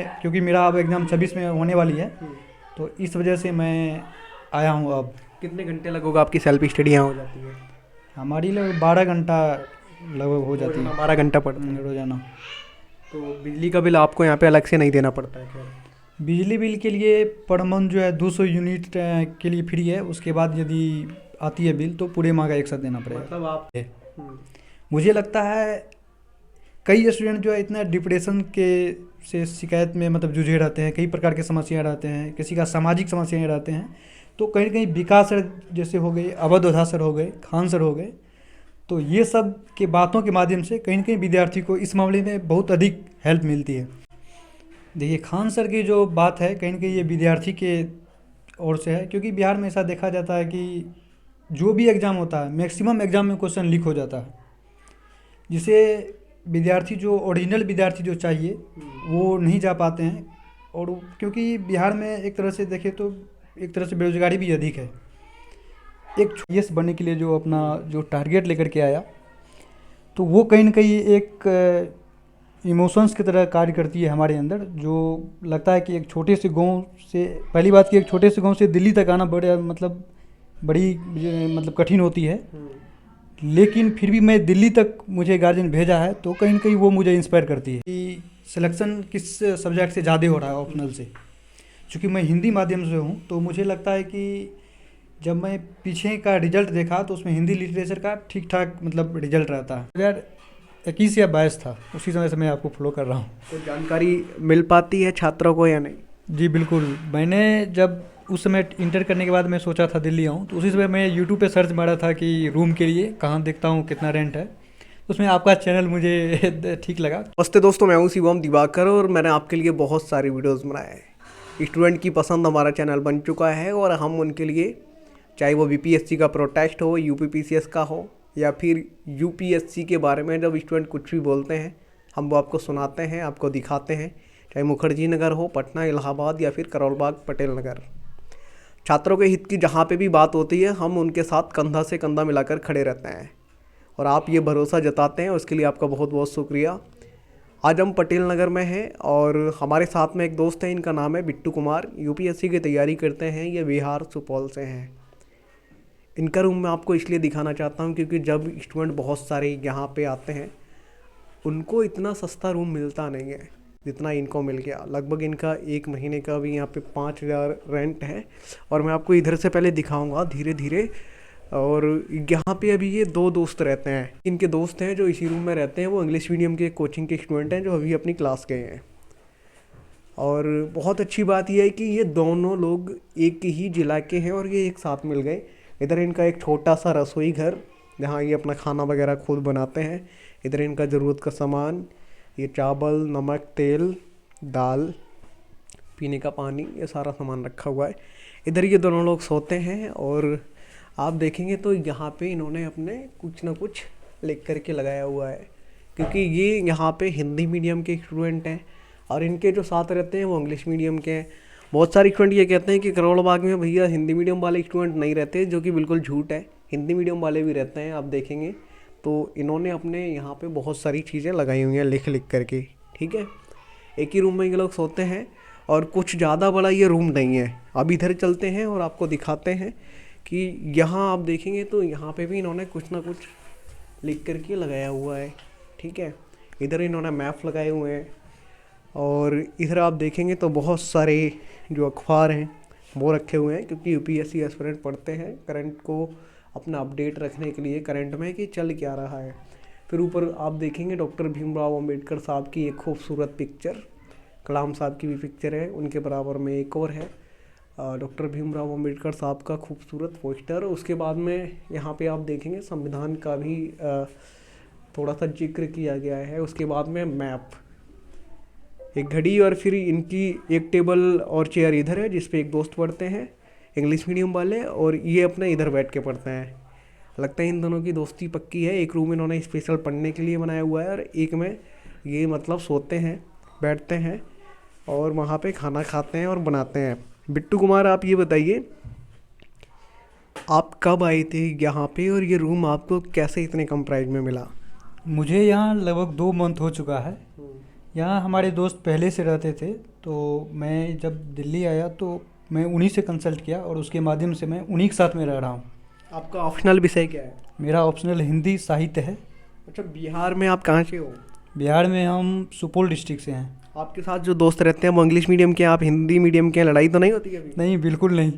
क्योंकि मेरा अब एग्ज़ाम 26 में होने वाली है, तो इस वजह से मैं आया हूँ अब। कितने घंटे लगोगे आपकी सेल्फ स्टडी यहाँ हो जाती है? हमारी लगभग 12 घंटा लगभग हो जाती है 12 घंटा पड़ता है। रोज़ाना। तो बिजली का बिल आपको यहाँ पे अलग से नहीं देना पड़ता है? खैर, बिजली बिल के लिए पर मंथ जो है 200 यूनिट के लिए फ्री है। उसके बाद यदि आती है बिल तो पूरे माह का एक साथ देना पड़ेगा। मतलब आप मुझे लगता है कई स्टूडेंट जो है इतना डिप्रेशन के से शिकायत में मतलब जूझे रहते हैं, कई प्रकार के समस्याएं रहते हैं, किसी का सामाजिक समस्याएं रहते हैं, तो कहीं ना कहीं विकास सर जैसे हो गए, अवध सर हो गए, खान सर हो गए, तो ये सब के बातों के माध्यम से कहीं ना कहीं विद्यार्थी को इस मामले में बहुत अधिक हेल्प मिलती है। देखिए खान सर की जो बात है कहीं ना कहीं ये विद्यार्थी के ओर से है, क्योंकि बिहार में ऐसा देखा जाता है कि जो भी एग्ज़ाम होता है मैक्सिमम एग्ज़ाम में क्वेश्चन लीक हो जाता है, जिसे विद्यार्थी जो ओरिजिनल विद्यार्थी जो चाहिए वो नहीं जा पाते हैं। और क्योंकि बिहार में एक तरह से देखें तो एक तरह से बेरोजगारी भी अधिक है। एक एस बनने के लिए जो अपना जो टारगेट लेकर के आया, तो वो कहीं ना कहीं एक इमोशंस की तरह कार्य करती है हमारे अंदर, जो लगता है कि एक छोटे से गांव से, पहली बात कि एक छोटे से गांव से दिल्ली तक आना बड़ी मतलब कठिन होती है, लेकिन फिर भी मैं दिल्ली तक मुझे गार्जियन भेजा है, तो कहीं ना कहीं वो मुझे इंस्पायर करती है कि सिलेक्शन किस सब्जेक्ट से ज़्यादा हो रहा है ऑप्शनल से। चूँकि मैं हिंदी माध्यम से हूँ, तो मुझे लगता है कि जब मैं पीछे का रिजल्ट देखा तो उसमें हिंदी लिटरेचर का ठीक ठाक मतलब रिजल्ट रहता है। 2021 या 22 था, उसी समय से मैं आपको फॉलो कर रहा हूँ। तो जानकारी मिल पाती है छात्रों को या नहीं? जी बिल्कुल। मैंने जब उस समय इंटर करने के बाद मैं सोचा था दिल्ली आऊँ, तो उसी समय मैं यूट्यूब पे सर्च मारा था कि रूम के लिए कहाँ देखता हूँ कितना रेंट है, उसमें आपका चैनल मुझे ठीक लगा। नमस्ते दोस्तों, मैं हूँ शिवम दिवाकर और मैंने आपके लिए बहुत सारे वीडियोस बनाए हैं। स्टूडेंट की पसंद हमारा चैनल बन चुका है और हम उनके लिए, चाहे वो बीपीएससी का प्रोटेस्ट हो, यूपीपीसीएस का हो, या फिर यूपीएससी के बारे में जब स्टूडेंट कुछ भी बोलते हैं हम वो आपको सुनाते हैं, आपको दिखाते हैं। चाहे मुखर्जी नगर हो, पटना, इलाहाबाद या फिर करोल बाग, पटेल नगर, छात्रों के हित की जहाँ पे भी बात होती है हम उनके साथ कंधा से कंधा मिलाकर खड़े रहते हैं और आप ये भरोसा जताते हैं, उसके लिए आपका बहुत बहुत शुक्रिया। आज हम पटेल नगर में हैं और हमारे साथ में एक दोस्त हैं, इनका नाम है बिट्टू कुमार। यूपीएससी की तैयारी करते हैं, ये बिहार सुपौल से हैं। इनका रूम मैं आपको इसलिए दिखाना चाहता हूँ क्योंकि जब स्टूडेंट बहुत सारे यहाँ पे आते हैं उनको इतना सस्ता रूम मिलता नहीं है जितना इनको मिल गया। लगभग इनका 1 महीने का भी यहाँ पे 5,000 रेंट है और मैं आपको इधर से पहले दिखाऊंगा धीरे धीरे। और यहाँ पे अभी ये 2 दोस्त रहते हैं, इनके दोस्त हैं जो इसी रूम में रहते हैं, वो इंग्लिश मीडियम के कोचिंग के स्टूडेंट हैं जो अभी अपनी क्लास गए हैं। और बहुत अच्छी बात यह है कि ये दोनों लोग एक ही ज़िला के हैं और ये एक साथ मिल गए। इधर इनका एक छोटा सा रसोई घर जहाँ ये अपना खाना वगैरह खुद बनाते हैं। इधर इनका ज़रूरत का सामान, ये चावल, नमक, तेल, दाल, पीने का पानी, ये सारा सामान रखा हुआ है। इधर ये दोनों लोग सोते हैं और आप देखेंगे तो यहाँ पे इन्होंने अपने कुछ ना कुछ लिख करके लगाया हुआ है, क्योंकि ये यहाँ पे हिंदी मीडियम के स्टूडेंट हैं और इनके जो साथ रहते हैं वो इंग्लिश मीडियम के हैं। बहुत सारे स्टूडेंट ये कहते हैं कि करोल बाग में भैया हिंदी मीडियम वाले स्टूडेंट नहीं रहते, जो कि बिल्कुल झूठ है। हिंदी मीडियम वाले भी रहते हैं, आप देखेंगे तो इन्होंने अपने यहाँ पे बहुत सारी चीज़ें लगाई हुई हैं लिख लिख करके। ठीक है, एक ही रूम में ये लोग सोते हैं और कुछ ज़्यादा बड़ा ये रूम नहीं है। अब इधर चलते हैं और आपको दिखाते हैं कि यहाँ आप देखेंगे तो यहाँ पे भी इन्होंने कुछ ना कुछ लिख करके लगाया हुआ है। ठीक है, इधर इन्होंने मैप लगाए हुए हैं और इधर आप देखेंगे तो बहुत सारे जो अखबार हैं वो रखे हुए हैं, क्योंकि यूपीएससी एस्पिरेंट पढ़ते हैं करंट को अपना अपडेट रखने के लिए, करंट में कि चल क्या रहा है। फिर ऊपर आप देखेंगे डॉक्टर भीमराव अंबेडकर साहब की एक खूबसूरत पिक्चर, कलाम साहब की भी पिक्चर है, उनके बराबर में एक और है डॉक्टर भीमराव अंबेडकर साहब का खूबसूरत पोस्टर। उसके बाद में यहाँ पे आप देखेंगे संविधान का भी थोड़ा सा जिक्र किया गया है। उसके बाद में मैप, एक घड़ी और फिर इनकी एक टेबल और चेयर इधर है जिस पे एक दोस्त पढ़ते हैं इंग्लिश मीडियम वाले और ये अपने इधर बैठ के पढ़ते हैं। लगता है इन दोनों की दोस्ती पक्की है। एक रूम इन्होंने स्पेशल पढ़ने के लिए बनाया हुआ है और एक में ये मतलब सोते हैं, बैठते हैं और वहाँ पे खाना खाते हैं और बनाते हैं। बिट्टू कुमार, आप ये बताइए आप कब आए थे यहाँ पे और ये रूम आपको कैसे इतने कम प्राइस में मिला? मुझे यहाँ लगभग 2 मंथ हो चुका है। यहाँ हमारे दोस्त पहले से रहते थे, तो मैं जब दिल्ली आया तो मैं उन्हीं से कंसल्ट किया और उसके माध्यम से मैं उन्हीं के साथ में रह रहा हूँ। आपका ऑप्शनल विषय क्या है? मेरा ऑप्शनल हिंदी साहित्य है। अच्छा, बिहार में आप कहाँ से हो? बिहार में हम सुपौल डिस्ट्रिक्ट से हैं। आपके साथ जो दोस्त रहते हैं वो इंग्लिश मीडियम के हैं, आप हिंदी मीडियम के हैं, लड़ाई तो नहीं होती कभी? नहीं, बिल्कुल नहीं,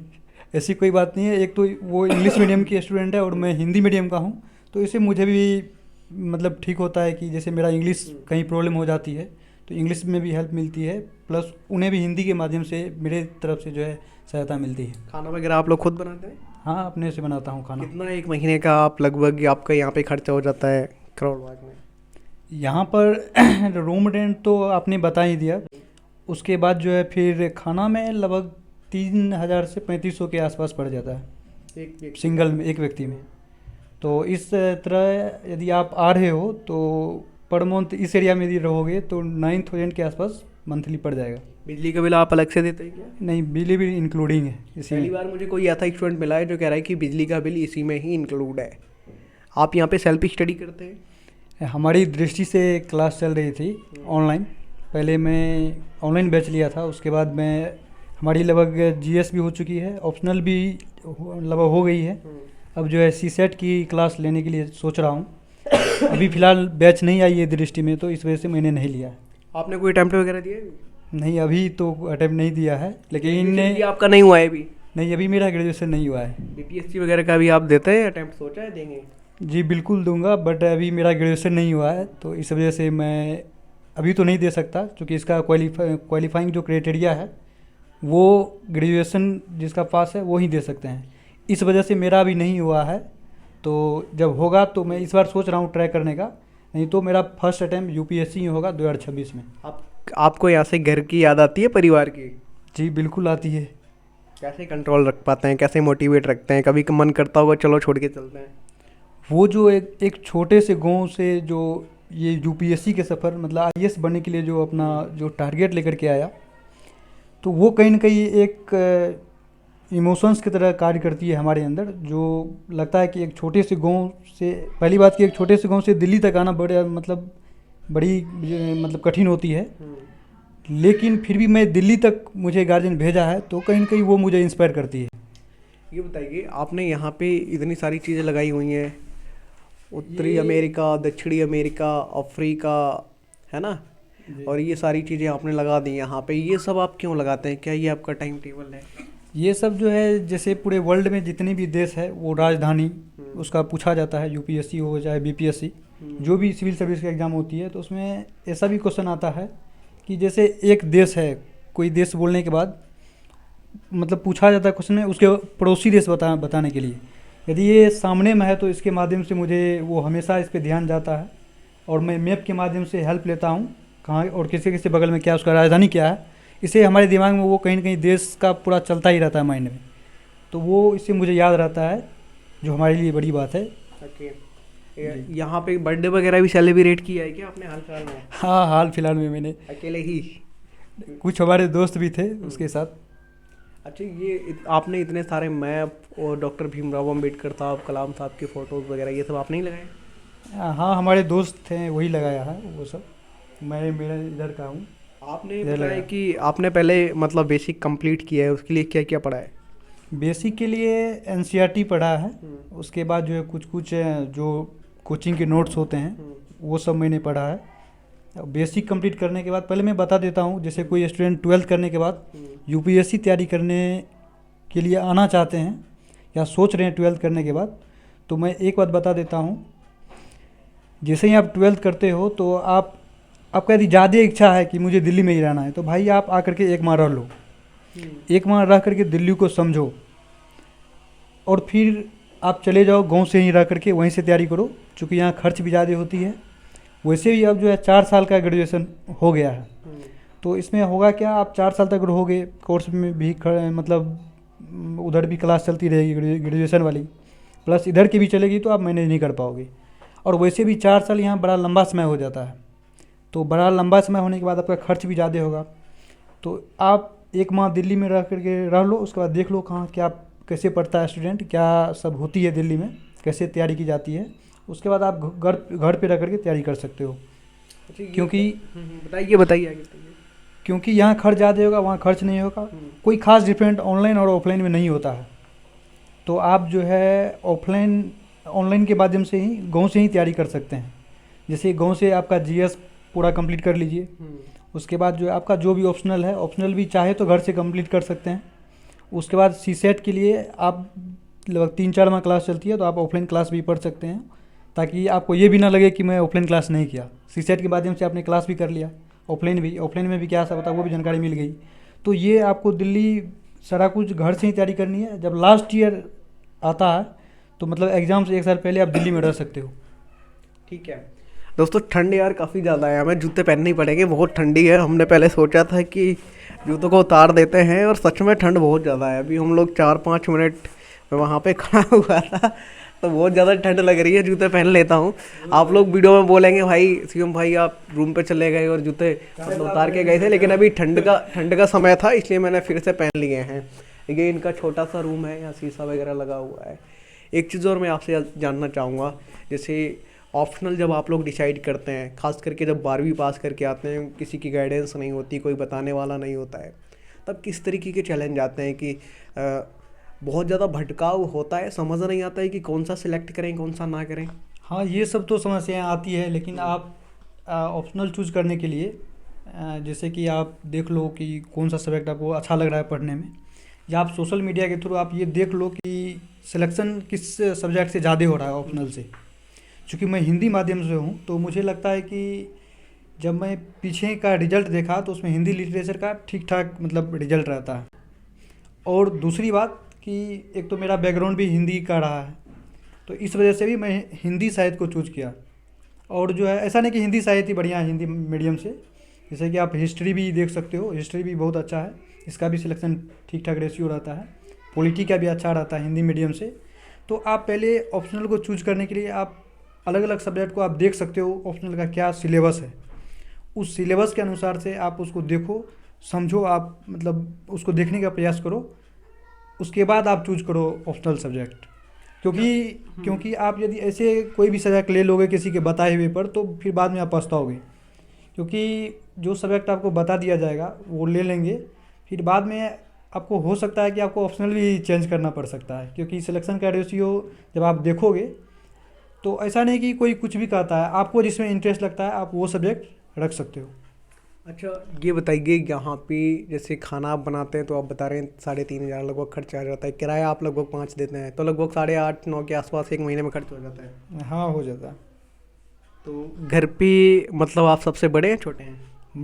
ऐसी कोई बात नहीं है। एक तो वो इंग्लिश मीडियम की स्टूडेंट है और मैं हिंदी मीडियम का हूँ, तो इससे मुझे भी मतलब ठीक होता है कि जैसे मेरा इंग्लिश कहीं प्रॉब्लम हो जाती है तो इंग्लिश में भी हेल्प मिलती है, प्लस उन्हें भी हिंदी के माध्यम से मेरे तरफ से जो है सहायता मिलती है। खाना वगैरह आप लोग खुद बनाते हैं? हाँ, अपने से बनाता हूँ खाना। कितना एक महीने का आप लगभग आपका यहाँ पे खर्चा हो जाता है करोड़ बाग में? यहाँ पर रूम रेंट तो आपने बता ही दिया, उसके बाद जो है फिर खाना में लगभग 3000 से 3500 के आसपास पड़ जाता है एक सिंगल में, एक व्यक्ति में। तो इस तरह यदि आप आ रहे हो तो पर मंथ इस एरिया में यदि रहोगे तो 9000 के आसपास मंथली पड़ जाएगा। बिजली का बिल आप अलग से देते हैं क्या? नहीं, बिजली भी इंक्लूडिंग है इसी पहली में। बार मुझे कोई ऐसा स्टूडेंट मिला है जो कह रहा है कि बिजली का बिल इसी में ही इंक्लूड है। आप यहाँ पे सेल्फ स्टडी करते हैं? हमारी दृष्टि से क्लास चल रही थी ऑनलाइन। पहले मैं ऑनलाइन बैच लिया था, उसके बाद मैं हमारी लगभग जीएस भी हो चुकी है, ऑप्शनल भी लगभग हो गई है। अब जो है सीसेट की क्लास लेने के लिए सोच रहा हूँ। अभी फ़िलहाल बैच नहीं आई है दृष्टि में, तो इस वजह से मैंने नहीं लिया है। आपने कोई अटेम्प्ट वगैरह दिया है? नहीं, अभी तो अटेम्प्ट नहीं दिया है, लेकिन ये आपका नहीं हुआ है अभी? नहीं, अभी मेरा ग्रेजुएशन नहीं हुआ है। बीपीएससी वगैरह का भी आप देते हैं अटेम्प्ट? सोचा है देंगे? जी बिल्कुल दूंगा, बट अभी मेरा ग्रेजुएशन नहीं हुआ है, तो इस वजह से मैं अभी तो नहीं दे सकता, क्योंकि इसका क्वालिफाइंग जो क्राइटेरिया है वो ग्रेजुएशन जिसका पास है वो ही दे सकते हैं। इस वजह से मेरा अभी नहीं हुआ है, तो जब होगा तो मैं इस बार सोच रहा हूँ ट्राई करने का। नहीं तो मेरा फर्स्ट अटैम्प्ट यूपीएससी ही होगा 2026 में। आपको यहाँ से घर की याद आती है, परिवार की? जी बिल्कुल आती है। कैसे कंट्रोल रख पाते हैं, कैसे मोटिवेट रखते हैं? कभी मन करता होगा चलो छोड़ के चलते हैं? वो जो एक छोटे से गांव से जो ये यूपीएससी के सफ़र मतलब आईएएस बनने के लिए जो अपना जो टारगेट लेकर के आया, तो वो कहीं ना कहीं एक इमोशंस की तरह कार्य करती है हमारे अंदर। जो लगता है कि एक छोटे से गांव से, पहली बात कि एक छोटे से गांव से दिल्ली तक आना बड़ी मतलब कठिन होती है, लेकिन फिर भी मैं दिल्ली तक मुझे गार्जियन भेजा है, तो कहीं ना कहीं वो मुझे इंस्पायर करती है। ये बताइए, आपने यहाँ पे इतनी सारी चीज़ें लगाई हुई हैं, उत्तरी अमेरिका, दक्षिणी अमेरिका, अफ्रीका, है ना, और ये सारी चीज़ें आपने लगा दी यहाँ पे, ये सब आप क्यों लगाते हैं? क्या ये आपका टाइम टेबल है? ये सब जो है जैसे पूरे वर्ल्ड में जितने भी देश है वो राजधानी उसका पूछा जाता है, यूपीएससी हो चाहे बीपीएससी, जो भी सिविल सर्विस का एग्ज़ाम होती है, तो उसमें ऐसा भी क्वेश्चन आता है कि जैसे एक देश है, कोई देश बोलने के बाद मतलब पूछा जाता है क्वेश्चन में उसके पड़ोसी देश बताने के लिए। यदि ये सामने में है तो इसके माध्यम से मुझे वो हमेशा इस पर ध्यान जाता है, और मैं मैप के माध्यम से हेल्प लेता हूँ कहाँ और किसी किसी बगल में क्या उसका राजधानी क्या है। इससे हमारे दिमाग में वो कहीं ना कहीं देश का पूरा चलता ही रहता है माइंड में, तो वो इससे मुझे याद रहता है, जो हमारे लिए बड़ी बात है। ओके, यहाँ पे बर्थडे वगैरह भी सेलिब्रेट किया है क्या आपने हाल फिलहाल में? हाँ, हाल फिलहाल में मैंने अकेले ही? कुछ हमारे दोस्त भी थे उसके साथ। अच्छा, ये आपने इतने सारे मैप और डॉक्टर भीमराव अम्बेडकर साहब, कलाम साहब के फ़ोटोज़ वगैरह ये सब आपने ही लगाए? हाँ, हमारे दोस्त थे वही लगाया है वो सब, मेरा इधर का हूँ। आपने बताया कि आपने पहले मतलब बेसिक कंप्लीट किया है, उसके लिए क्या क्या पढ़ा है? बेसिक के लिए एनसीईआरटी पढ़ा है, उसके बाद जो है कुछ जो कोचिंग के नोट्स होते हैं वो सब मैंने पढ़ा है। बेसिक कंप्लीट करने के बाद पहले मैं बता देता हूँ, जैसे कोई स्टूडेंट 12th करने के बाद यूपीएससी तैयारी करने के लिए आना चाहते हैं या सोच रहे हैं 12th करने के बाद, तो मैं एक बात बता देता हूँ। जैसे ही आप 12th करते हो तो आपका यदि ज़्यादा इच्छा है कि मुझे दिल्ली में ही रहना है, तो भाई आप आकर के एक माह रह लो, एक माह रह करके दिल्ली को समझो, और फिर आप चले जाओ गांव से ही रह करके वहीं से तैयारी करो, क्योंकि यहाँ खर्च भी ज़्यादा होती है। वैसे भी अब जो है 4 साल का ग्रेजुएशन हो गया है, तो इसमें होगा क्या, आप 4 साल तक रहोगे, कोर्स में भी मतलब उधर भी क्लास चलती रहेगी ग्रेजुएशन वाली, प्लस इधर की भी चलेगी, तो आप मैनेज नहीं कर पाओगे। और वैसे भी 4 साल यहाँ बड़ा लंबा समय हो जाता है, तो बड़ा लंबा समय होने के बाद आपका खर्च भी ज़्यादा होगा। तो आप एक माह दिल्ली में रह करके रह लो, उसके बाद देख लो कहाँ क्या कैसे पढ़ता है स्टूडेंट, क्या सब होती है दिल्ली में, कैसे तैयारी की जाती है, उसके बाद आप घर पे रह करके तैयारी कर सकते हो। क्योंकि बताइए बताइए आगे बताइए। क्योंकि यहाँ खर्च ज़्यादा होगा, वहाँ खर्च नहीं होगा। कोई खास डिफरेंट ऑनलाइन और ऑफलाइन में नहीं होता है। तो आप जो है ऑफलाइन ऑनलाइन के माध्यम से ही गांव से ही तैयारी कर सकते हैं। जैसे गांव से आपका जीएस पूरा कंप्लीट कर लीजिए। उसके बाद जो है आपका जो भी ऑप्शनल है, ऑप्शनल भी चाहे तो घर से कंप्लीट कर सकते हैं। उसके बाद सी सेट के लिए आप लगभग 3-4 माह क्लास चलती है, तो आप ऑफलाइन क्लास भी पढ़ सकते हैं, ताकि आपको ये भी ना लगे कि मैं ऑफलाइन क्लास नहीं किया। सी सेट के माध्यम से आपने क्लास भी कर लिया, ऑफलाइन में भी क्या सब होता है वो भी जानकारी मिल गई। तो ये आपको दिल्ली सारा कुछ घर से ही तैयारी करनी है। जब लास्ट ईयर आता है तो मतलब एग्ज़ाम से 1 साल पहले आप दिल्ली में रह सकते हो। ठीक है दोस्तों, ठंड यार काफ़ी ज़्यादा है, हमें जूते पहनने ही पड़ेंगे, बहुत ठंडी है। हमने पहले सोचा था कि जूतों को उतार देते हैं, और सच में ठंड बहुत ज़्यादा है। अभी हम लोग 4-5 मिनट में वहाँ पे खड़ा हुआ था, तो बहुत ज़्यादा ठंड लग रही है, जूते पहन लेता हूँ। आप लोग वीडियो में बोलेंगे भाई शिवम भाई आप रूम पे चले गए और जूते मतलब उतार के गए थे, लेकिन अभी ठंड का समय था, इसलिए मैंने फिर से पहन लिए हैं। ये इनका छोटा सा रूम है, यहाँ शीशा वगैरह लगा हुआ है। एक चीज़ और मैं आपसे जानना चाहूँगा, जैसे ऑप्शनल जब आप लोग डिसाइड करते हैं, खास करके जब 12वीं पास करके आते हैं, किसी की गाइडेंस नहीं होती, कोई बताने वाला नहीं होता है, तब किस तरीके के चैलेंज आते हैं कि बहुत ज़्यादा भटकाव होता है, समझ नहीं आता है कि कौन सा सिलेक्ट करें कौन सा ना करें। हाँ, ये सब तो समस्याएं आती है, लेकिन आप ऑप्शनल चूज़ करने के लिए जैसे कि आप देख लो कि कौन सा सब्जेक्ट आपको अच्छा लग रहा है पढ़ने में, या आप सोशल मीडिया के थ्रू आप ये देख लो कि सिलेक्शन किस सब्जेक्ट से ज़्यादा हो रहा है ऑप्शनल से। चूँकि मैं हिंदी माध्यम से हूँ, तो मुझे लगता है कि जब मैं पीछे का रिजल्ट देखा तो उसमें हिंदी लिटरेचर का ठीक ठाक मतलब रिजल्ट रहता है। और दूसरी बात कि एक तो मेरा बैकग्राउंड भी हिंदी का रहा है, तो इस वजह से भी मैं हिंदी साहित्य को चूज़ किया। और जो है ऐसा नहीं कि हिंदी साहित्य ही बढ़िया है हिंदी मीडियम से, जैसे कि आप हिस्ट्री भी देख सकते हो, हिस्ट्री भी बहुत अच्छा है, इसका भी सिलेक्शन ठीक ठाक रेशियो रहता है। पॉलिटी का भी अच्छा रहता है हिंदी मीडियम से। तो आप पहले ऑप्शनल को चूज करने के लिए आप अलग अलग सब्जेक्ट को आप देख सकते हो, ऑप्शनल का क्या सिलेबस है, उस सिलेबस के अनुसार से आप उसको देखो, समझो, आप मतलब उसको देखने का प्रयास करो, उसके बाद आप चूज करो ऑप्शनल सब्जेक्ट। क्योंकि आप यदि ऐसे कोई भी सब्जेक्ट ले लोगे किसी के बताए हुए पर, तो फिर बाद में आप पछताओगे। क्योंकि जो सब्जेक्ट आपको बता दिया जाएगा वो ले लेंगे, फिर बाद में आपको हो सकता है कि आपको ऑप्शनल भी चेंज करना पड़ सकता है, क्योंकि सिलेक्शन का रेशियो जब आप देखोगे तो ऐसा नहीं कि कोई कुछ भी कहता है, आपको जिसमें इंटरेस्ट लगता है आप वो सब्जेक्ट रख सकते हो। अच्छा ये बताइए, यहाँ पे जैसे खाना आप बनाते हैं तो आप बता रहे हैं 3,500 लगभग खर्चा आ जाता है, किराया आप लगभग 5 देते हैं, तो लगभग 8.5-9 के आसपास एक महीने में खर्च हो जाता है। हाँ, हो जाता है। तो घर पे मतलब आप सबसे बड़े हैं छोटे हैं?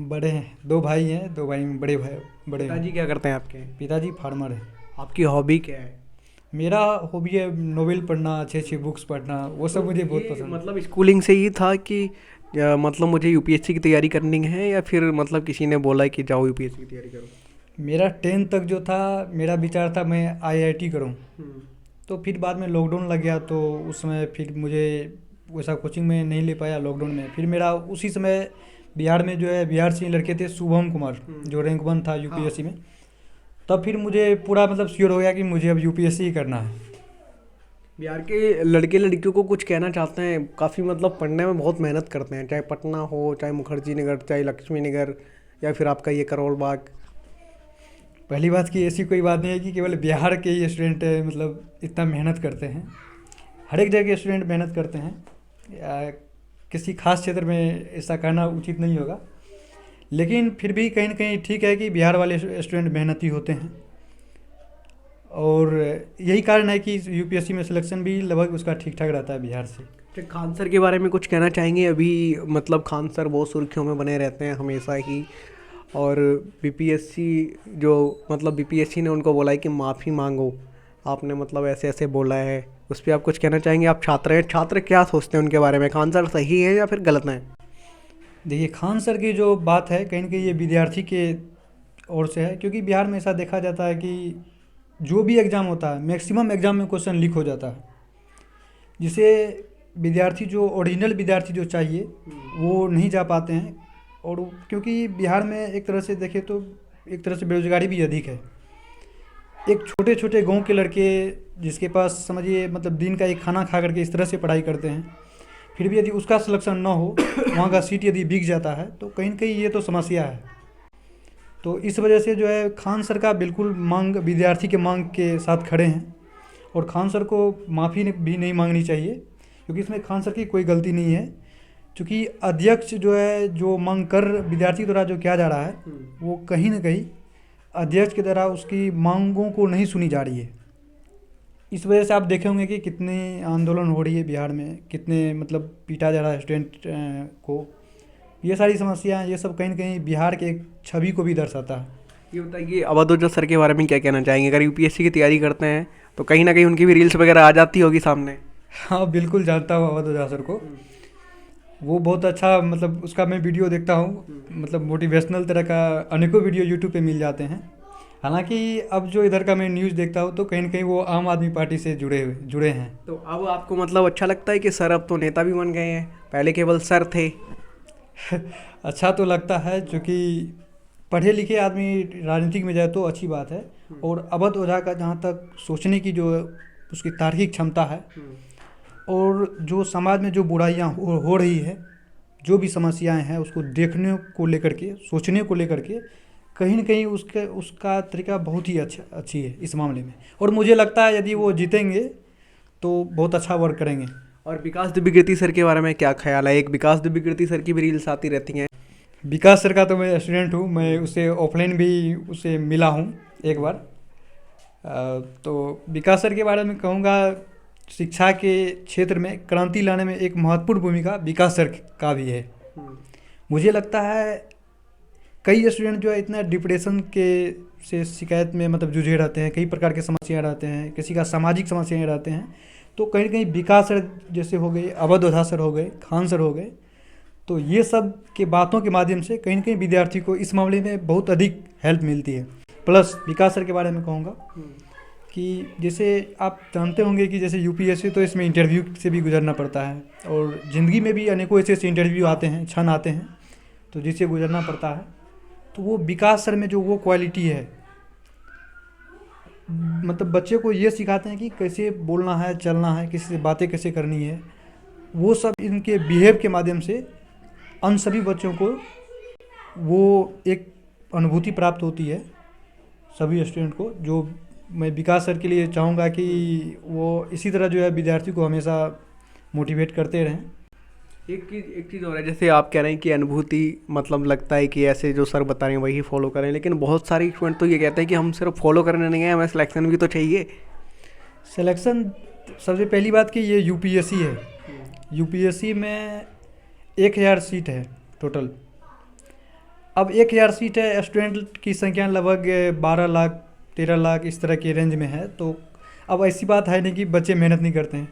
बड़े हैं, 2 भाई हैं, 2 भाई में बड़े भाई बड़े हैं। पिताजी क्या करते हैं आपके? पिताजी फार्मर है। आपकी हॉबी क्या है? मेरा हॉबी है नोवेल पढ़ना, अच्छी अच्छी बुक्स पढ़ना, वो सब मुझे बहुत ये पसंद है। मतलब स्कूलिंग से ही था कि मतलब मुझे यूपीएससी की तैयारी करनी है, या फिर मतलब किसी ने बोला कि जाओ यूपीएससी की तैयारी करो? मेरा 10th तक जो था मेरा विचार था मैं आईआईटी करूं, तो फिर बाद में लॉकडाउन लग गया, तो उस समय फिर मुझे वैसा कोचिंग में नहीं ले पाया लॉकडाउन में। फिर मेरा उसी समय बिहार में जो है, बिहार से ही लड़के थे शुभम कुमार, जो रैंक 1 था यूपीएससी में, तब फिर मुझे पूरा मतलब श्योर हो गया कि मुझे अब यूपीएससी ही करना है। बिहार के लड़के लड़कियों को कुछ कहना चाहते हैं, काफ़ी मतलब पढ़ने में बहुत मेहनत करते हैं, चाहे पटना हो, चाहे मुखर्जी नगर, चाहे लक्ष्मी नगर, या फिर आपका ये करोल बाग। पहली बात कि ऐसी कोई बात नहीं है कि केवल बिहार के ही स्टूडेंट मतलब इतना मेहनत करते हैं, हर एक जगह के स्टूडेंट मेहनत करते हैं, या किसी खास क्षेत्र में ऐसा कहना उचित नहीं होगा। लेकिन फिर भी कहीं ना कहीं ठीक है कि बिहार वाले स्टूडेंट मेहनती होते हैं, और यही कारण है कि यूपीएससी में सिलेक्शन भी लगभग उसका ठीक ठाक रहता है बिहार से। अच्छा, खान सर के बारे में कुछ कहना चाहेंगे? अभी मतलब खान सर बहुत सुर्खियों में बने रहते हैं हमेशा ही, और बीपीएससी जो मतलब बीपीएससी ने उनको बोला है कि माफ़ी मांगो, आपने मतलब ऐसे ऐसे बोला है, उस पर आप कुछ कहना चाहेंगे? आप छात्र हैं, छात्र क्या सोचते हैं उनके बारे में, खान सर सही है या फिर गलत हैं? देखिए, खान सर की जो बात है कहीं ना कहीं ये विद्यार्थी के ओर से है, क्योंकि बिहार में ऐसा देखा जाता है कि जो भी एग्ज़ाम होता है मैक्सिमम एग्ज़ाम में क्वेश्चन लीक हो जाता है, जिसे विद्यार्थी जो ओरिजिनल विद्यार्थी जो चाहिए वो नहीं जा पाते हैं। और क्योंकि बिहार में एक तरह से देखें तो एक तरह से बेरोजगारी भी अधिक है। एक छोटे छोटे गांव के लड़के जिसके पास समझिए मतलब दिन का एक खाना खा करके इस तरह से पढ़ाई करते हैं, फिर भी यदि उसका सिलेक्शन ना हो, वहाँ का सीट यदि बिक जाता है, तो कहीं न कहीं ये तो समस्या है। तो इस वजह से जो है खान सर का बिल्कुल मांग विद्यार्थी के मांग के साथ खड़े हैं, और खान सर को माफ़ी भी नहीं मांगनी चाहिए, क्योंकि इसमें खान सर की कोई गलती नहीं है। क्योंकि अध्यक्ष जो है, जो मांग कर विद्यार्थी द्वारा जो किया जा रहा है, वो कहीं ना कहीं अध्यक्ष के द्वारा उसकी मांगों को नहीं सुनी जा रही है। इस वजह से आप देखे होंगे कि कितने आंदोलन हो रही है बिहार में, कितने मतलब पीटा जा रहा है स्टूडेंट को। ये सारी समस्याएं, ये सब कहीं ना कहीं बिहार के एक छवि को भी दर्शाता है। ये बताइए अवध ओझा सर के बारे में क्या कहना चाहेंगे? अगर यूपीएससी की तैयारी करते हैं तो कहीं ना कहीं उनकी भी रील्स वगैरह आ जाती होगी सामने। हाँ, बिल्कुल जानता हूँ अवध ओझा सर को। वो बहुत अच्छा, मतलब उसका मैं वीडियो देखता हूँ, मतलब मोटिवेशनल तरह का अनेकों वीडियो यूट्यूब पे मिल जाते हैं। हालांकि अब जो इधर का मैं न्यूज़ देखता हूँ, तो कहीं ना कहीं वो आम आदमी पार्टी से जुड़े हैं। तो अब आपको मतलब अच्छा लगता है कि सर अब तो नेता भी बन गए हैं, पहले केवल सर थे? अच्छा तो लगता है, क्योंकि पढ़े लिखे आदमी राजनीतिक में जाए तो अच्छी बात है। और अवध ओझा का जहाँ तक सोचने की जो उसकी तार्किक क्षमता है, और जो समाज में जो बुराइयाँ हो रही है, जो भी समस्याएं हैं, उसको देखने को लेकर के, सोचने को लेकर के, कहीं ना कहीं उसका तरीका बहुत ही अच्छी है इस मामले में। और मुझे लगता है यदि वो जीतेंगे तो बहुत अच्छा वर्क करेंगे। और विकास दुबे सर के बारे में क्या ख्याल है? एक विकास दुबे सर की भी रील्स आती रहती हैं। विकास सर का तो मैं स्टूडेंट हूँ, मैं उसे ऑफलाइन भी उसे मिला हूँ एक बार। तो विकास सर के बारे में कहूँगा, शिक्षा के क्षेत्र में क्रांति लाने में एक महत्वपूर्ण भूमिका विकास सर का भी है। मुझे लगता है कई स्टूडेंट जो है इतना डिप्रेशन के से शिकायत में मतलब जूझे रहते हैं, कई प्रकार के समस्याएं रहते हैं, किसी का सामाजिक समस्याएं रहते हैं। तो कहीं ना कहीं विकास सर जैसे हो गए, अवध ओझा सर हो गए, खान सर हो गए, तो ये सब के बातों के माध्यम से कहीं ना कहीं विद्यार्थी को इस मामले में बहुत अधिक हेल्प मिलती है। प्लस विकास सर के बारे में कहूँगा कि जैसे आप जानते होंगे कि जैसे यूपीएससी, तो इसमें इंटरव्यू से भी गुजरना पड़ता है, और ज़िंदगी में भी अनेकों ऐसे इंटरव्यू आते हैं, क्षण आते हैं, तो जिससे गुजरना पड़ता है। तो वो विकास सर में जो वो क्वालिटी है, मतलब बच्चे को ये सिखाते हैं कि कैसे बोलना है, चलना है, किसी से बातें कैसे करनी है, वो सब इनके बिहेव के माध्यम से उन सभी बच्चों को वो एक अनुभूति प्राप्त होती है, सभी स्टूडेंट को। जो मैं विकास सर के लिए चाहूँगा कि वो इसी तरह जो है विद्यार्थी को हमेशा मोटिवेट करते रहें। एक चीज़ और है, जैसे आप कह रहे हैं कि अनुभूति, मतलब लगता है कि ऐसे जो सर बता रहे हैं वही फॉलो करें, लेकिन बहुत सारे स्टूडेंट तो ये कहते हैं कि हम सिर्फ फॉलो करने नहीं है, हमें सिलेक्शन भी तो चाहिए। सिलेक्शन, सबसे पहली बात कि ये यूपीएससी है, यूपीएससी में 1000 सीट है टोटल। अब 1000 सीट है, स्टूडेंट की संख्या लगभग 12 लाख 13 लाख इस तरह के रेंज में है। तो अब ऐसी बात है नहीं कि बच्चे मेहनत नहीं करते हैं,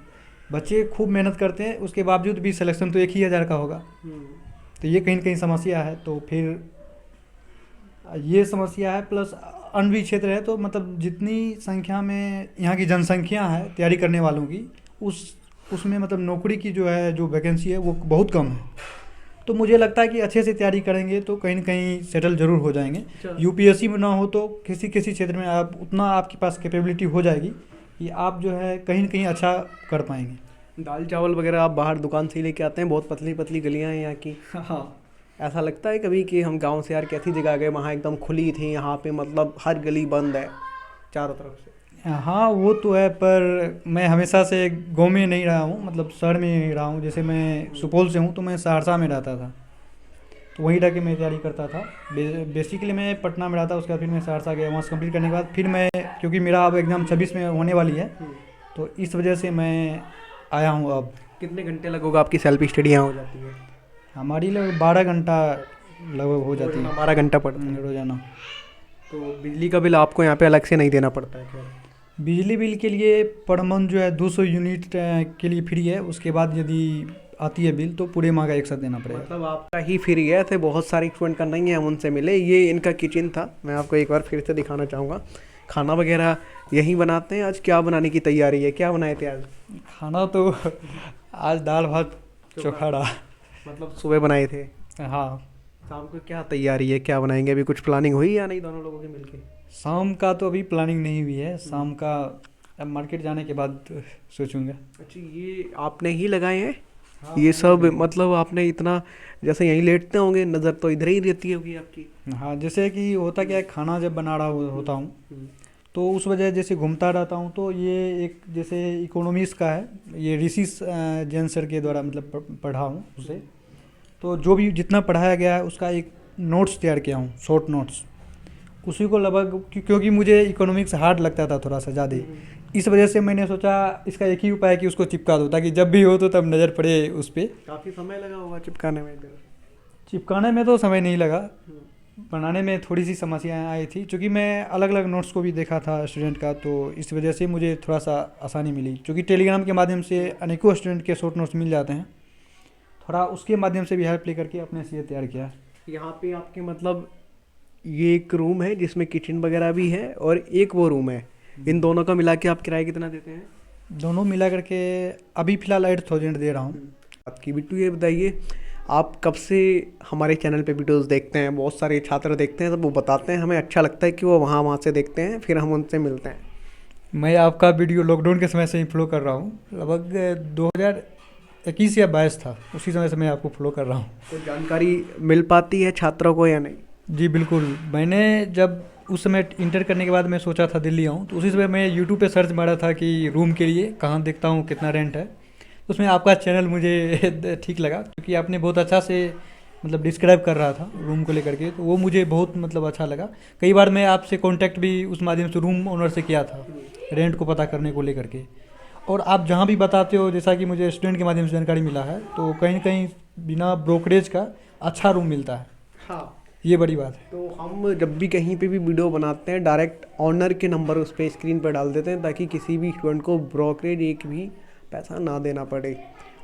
बच्चे खूब मेहनत करते हैं, उसके बावजूद भी सिलेक्शन तो 1000 का होगा। तो ये कहीं ना कहीं समस्या है। तो फिर ये समस्या है, प्लस अन्य भी क्षेत्र है। तो मतलब जितनी संख्या में यहाँ की जनसंख्या है तैयारी करने वालों की, उसमें मतलब नौकरी की जो है, जो वैकेंसी है, वो बहुत कम है। तो मुझे लगता है कि अच्छे से तैयारी करेंगे तो कहीं ना कहीं सेटल जरूर हो जाएंगे। यूपीएससी में ना हो तो किसी किसी क्षेत्र में आप उतना आपके पास कैपेबिलिटी हो जाएगी कि आप जो है कहीं ना कहीं अच्छा कर पाएंगे। दाल चावल वगैरह आप बाहर दुकान से ही लेके आते हैं, बहुत पतली पतली गलियाँ हैं यहाँ की। हाँ, ऐसा लगता है कभी कि हम गांव से यार कैसी जगह गए, वहाँ एकदम खुली थी, यहाँ पे मतलब हर गली बंद है चारों तरफ से। हाँ वो तो है, पर मैं हमेशा से गांव में नहीं रहा हूँ, मतलब शहर में ही रहा हूँ। जैसे मैं सुपौल से हूँ, तो मैं सहरसा में रहता था, तो वहीं रह के मैं तैयारी करता था। बेसिकली मैं पटना में रहता, उसके बाद फिर मैं सहरसा गया, वहाँ से कंप्लीट करने के बाद फिर मैं, क्योंकि मेरा अब एग्ज़ाम 26 में होने वाली है, तो इस वजह से मैं आया हूँ अब। कितने घंटे लगोगे आपकी सेल्फ स्टडी यहाँ हो जाती है? हमारी लगभग 12 घंटा लगभग हो जाती है, 12 घंटा पड़ता है रोजाना। तो बिजली का बिल आपको यहाँ पे अलग से नहीं देना पड़ता है क्या? बिजली बिल के लिए पर मंथ जो है 200 यूनिट के लिए फ्री है, उसके बाद यदि आती है बिल तो पूरे माह का एक साथ देना पड़ेगा। मतलब आपका ही फ्री है, ऐसे बहुत सारे स्टूडेंट का नहीं है, हम उनसे मिले। ये इनका किचन था, मैं आपको एक बार फिर से दिखाना चाहूँगा। खाना वगैरह यहीं बनाते हैं। आज क्या बनाने की तैयारी है, क्या बनाए थे आज? खाना तो आज दाल भात चोखा रहा। मतलब सुबह बनाए थे? हाँ। शाम को क्या तैयारी है, क्या बनाएंगे? अभी कुछ प्लानिंग हुई या नहीं दोनों लोगों की मिलके? शाम का तो अभी प्लानिंग नहीं हुई है, शाम का अब मार्केट जाने के बाद सोचूंगा। अच्छा, ये आपने ही लगाए हैं? ये सब मतलब आपने इतना, जैसे यहीं लेटते होंगे, नज़र तो इधर ही रहती होगी आपकी। हाँ, जैसे कि होता क्या है, खाना जब बना रहा होता हूँ तो उस वजह जैसे घूमता रहता हूँ, तो ये एक जैसे इकोनॉमिक्स का है, ये ऋषि जैन सर के द्वारा मतलब पढ़ा हूँ उसे। तो जो भी जितना पढ़ाया गया है उसका एक नोट्स तैयार किया हूँ, शॉर्ट नोट्स। उसी को लगभग क्योंकि मुझे इकोनॉमिक्स हार्ड लगता था थोड़ा सा ज़्यादा, इस वजह से मैंने सोचा इसका एक ही उपाय है कि उसको चिपका दो, ताकि जब भी हो तो तब नज़र पड़े उस पर। काफ़ी समय लगा होगा चिपकाने में इधर। चिपकाने में तो समय नहीं लगा, बनाने में थोड़ी सी समस्याएं आई थी, क्योंकि मैं अलग अलग नोट्स को भी देखा था स्टूडेंट का, तो इस वजह से मुझे थोड़ा सा आसानी मिली, क्योंकि टेलीग्राम के माध्यम से अनेकों स्टूडेंट के शॉर्ट नोट्स मिल जाते हैं। थोड़ा उसके माध्यम से भी हेल्प लेकर के अपने से ये तैयार किया। यहाँ पे आपके मतलब ये एक रूम है जिसमें किचन वगैरह भी है और एक वो रूम है, इन दोनों का मिला के आप किराया कितना देते हैं? दोनों मिला करके अभी फ़िलहाल 8000 दे रहा हूँ। आपकी बिट्टू ये बताइए, आप कब से हमारे चैनल पे वीडियोस देखते हैं? बहुत सारे छात्र देखते हैं, तो वो बताते हैं हमें अच्छा लगता है कि वो वहाँ से देखते हैं, फिर हम उनसे मिलते हैं। मैं आपका वीडियो लॉकडाउन के समय से ही फॉलो कर रहा हूँ, लगभग 2021 या 22 था, उसी समय से मैं आपको फॉलो कर रहा हूँ। तो जानकारी मिल पाती है छात्रों को या नहीं? जी बिल्कुल, मैंने जब उस समय इंटर करने के बाद मैं सोचा था दिल्ली आऊँ, तो उसी समय मैं यूट्यूब पे सर्च मारा था कि रूम के लिए कहाँ देखता हूँ, कितना रेंट है। तो उसमें आपका चैनल मुझे ठीक लगा, क्योंकि आपने बहुत अच्छा से मतलब डिस्क्राइब कर रहा था रूम को लेकर के, तो वो मुझे बहुत मतलब अच्छा लगा। कई बार मैं आपसे कांटेक्ट भी उस माध्यम से रूम ओनर से किया था, रेंट को पता करने को लेकर के। और आप जहाँ भी बताते हो, जैसा कि मुझे स्टूडेंट के माध्यम से जानकारी मिला है, तो कहीं न कहीं बिना ब्रोकरेज का अच्छा रूम मिलता है। हाँ, ये बड़ी बात है। तो हम जब भी कहीं पे भी वीडियो बनाते हैं, डायरेक्ट ऑनर के नंबर उस पर स्क्रीन पर डाल देते हैं, ताकि किसी भी स्टूडेंट को ब्रोकरेज एक भी पैसा ना देना पड़े।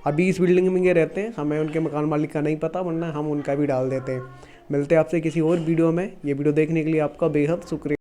अभी इस बिल्डिंग में ये रहते हैं, हमें उनके मकान मालिक का नहीं पता, वरना हम उनका भी डाल देते हैं। मिलते हैं आपसे किसी और वीडियो में। ये वीडियो देखने के लिए आपका बेहद शुक्रिया।